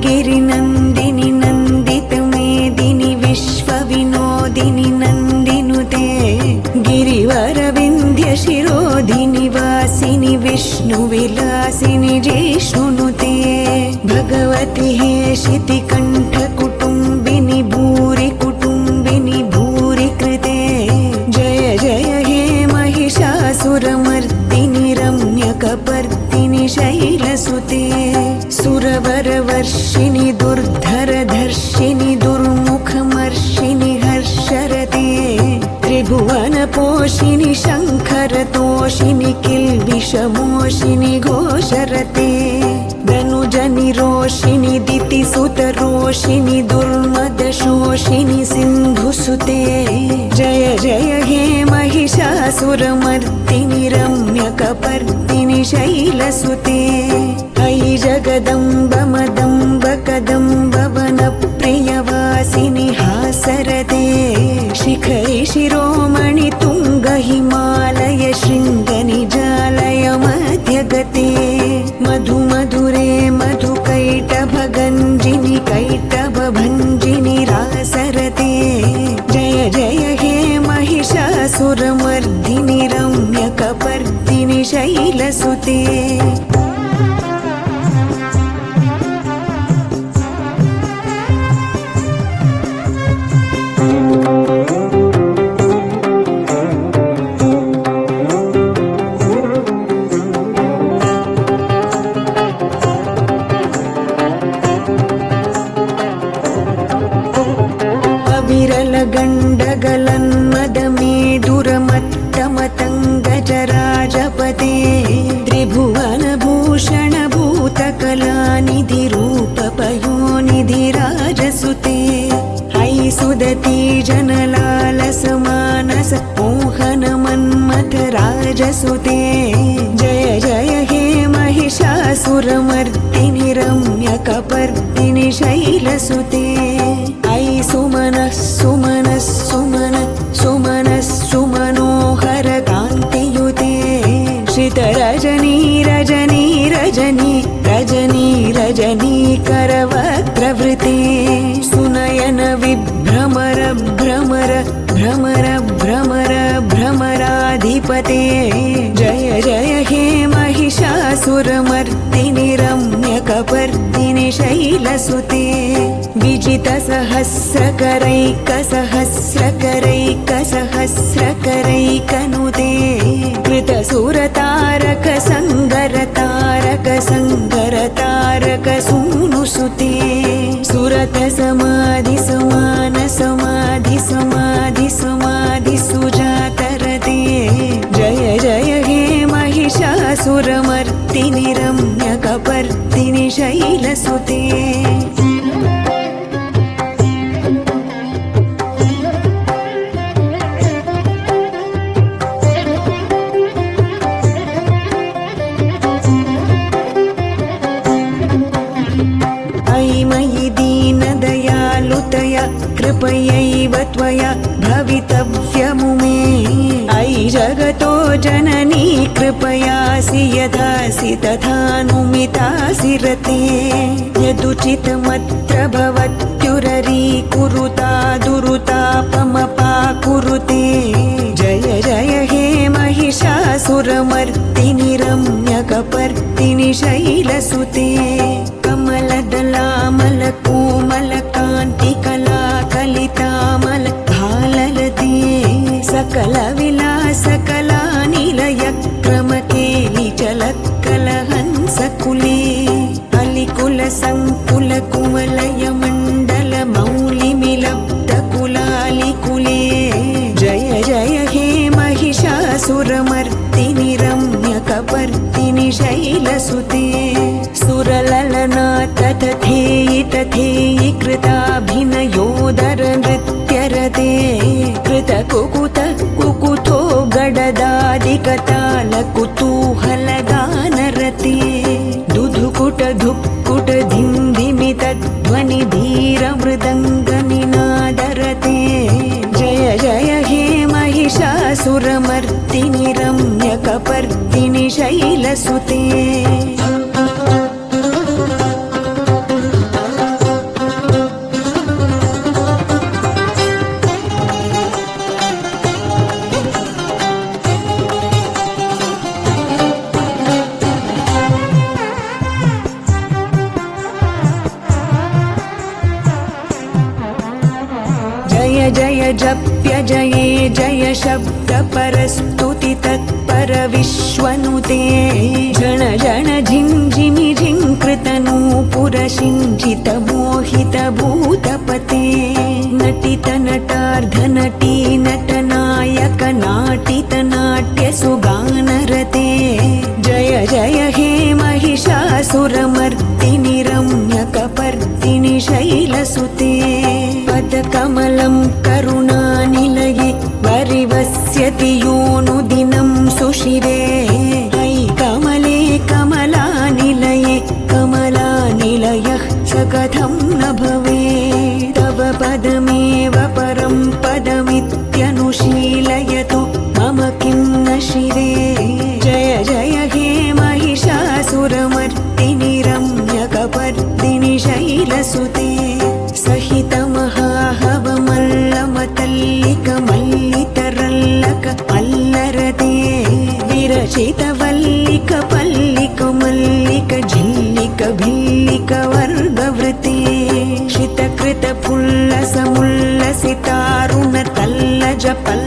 गिरिनन्दिनि नन्दितमेदिनि विश्वविनोदिनि नन्दिनुते गिरिवरविन्ध्यशिरोधिनि वासिनि विष्णुविलासिनि जिष्णुनुते भगवति हेशितिकण्ठकुटुम्बिनि भूरि कुटुम्बिनि भूरि कृते जय जय हे महिषासुरमर्दिनि रम्यकपर्दिनि शैलसुते सुरवरवर्षिणि दुर्धरधर्षिणि दुर्मुखमर्षिणि हर्षरते त्रिभुवनपोषिणि शङ्खरतोषिणि किल्बिषमोषिणि घोषरते धनुजनिरोषिणि दितिसुतरोषिणि दुर्मदशोषिणि सिन्धुसुते जय जय हे महिषासुरमर्दिनि रम्यकपर्दिनि शैलसुते अयि जगदम्ब मदम्ब कदम्ब वनप्रियवासिनि हासरते शिखरि शिरोमणि तुङ्ग हिमालय शृङ्गनिजालय मध्यगते मधु मधुरे मधुकैटभगञ्जिनि कैटभभञ्जिनि रासरते जय जय हे महिषासुरमर्दिनि रम्यकपर्दिनि शैलसुते गण्डगलन्मदमेदुरमत्तमतङ्गजराजपते त्रिभुवनभूषणभूतकलानिधि रूपपयोनिधि राजसुते अयि सुदती जनलालसमानस मोहनमन्मथ राजसुते जय जय हे महिषासुरमर्दिनि रम्यकपर्दिनि शैलसुते अयि सुमनः सुमनः सुमन सुमनः सुमनोहर कान्तियुते श्रितरजनी रजनी रजनी रजनी रजनी करवक्त्रवृते सुनयन विभ्रमर भ्रमर भ्रमर भ्रमर भ्रमराधिपते जय जय हे महिषासुरमर्दिनि रम्यकपर्दिनि शैलसुते विजितसहस्रकरैकसहस्रकरैकसहस्रकरैकनुते कृतसुरतारक संगरतारक संगरतारक सूनुसुते सुरत समाधि समान समाधि समाधि समाधि सुजातरते जय जय हे महिषासुरमर्दिनि रम्यकपर्दिनि शैलसुते कृपयैव त्वया भवितव्यमुमे अयि जगतो जननी कृपयासि यथासि तथानुमितासि रते यदुचितमत्र भवत्युररीकुरुता दुरुतापमपाकुरुते जय जय हे महिषासुरमर्दिनि रम्यकपर्दिनि शैलसुते कमलदलामलकोमलकान्तिकला कलितामल भाललते सकलविलासकलानिलयक्रमकेलिचलत्कलहंसकुले अलिकुलसङ्कुलकुमलयमण्डलमौलिमिलब्धकुलालिकुले जय जय हे महिषासुरमर्दिनि रम्यकपर्दिनि शैलसुते सुरललना तथेयि तथेयि कृताभिनयोदर नृत्यरते कृतकुकुत कुकुतो गडदादिकतालकुतूहलगानरते दुधुकुट धुक्कुट धिम्धिमितध्वनि धीरमृदङ्गनिनादरते जय जय हे महिषासुरमर्दिनि रम्यकपर्दिनि शैलसुते जय जप्य जये जय शब्द परस्तुति तत्पर विश्वनुते जन जन झिञ्झिमि झिङ्कृत नूपुर सिञ्चित मोहित भूतपते नटित नटार्ध नटी नटनायक नाटित नाट्य सुगानरते जय जय हे महिषासुरमर्दिनि रम्यकपर्दिनि शैलसुते पदकमलं करुणानिलये वरिवस्यति योऽनुदिनं सुशिरे अयि कमले कमलानिलये कमलानिलयः स कथं न भवेत् तव पदमेव परं पदमित्यनुशीलयतु मम किं न शिरे जय जय हे महिषासुरमर्दिनि रम्यकपर्दिनि शैलसुते सहित महाहवमल्लमतल्लिक मल्लितरल्लक अल्लरते विरचित वल्लिक पल्लिक मल्लिक झिल्लिक भिल्लिक वर्गवृते शितकृत पुल्लस मुल्लसितारुण तल्लज पल्ल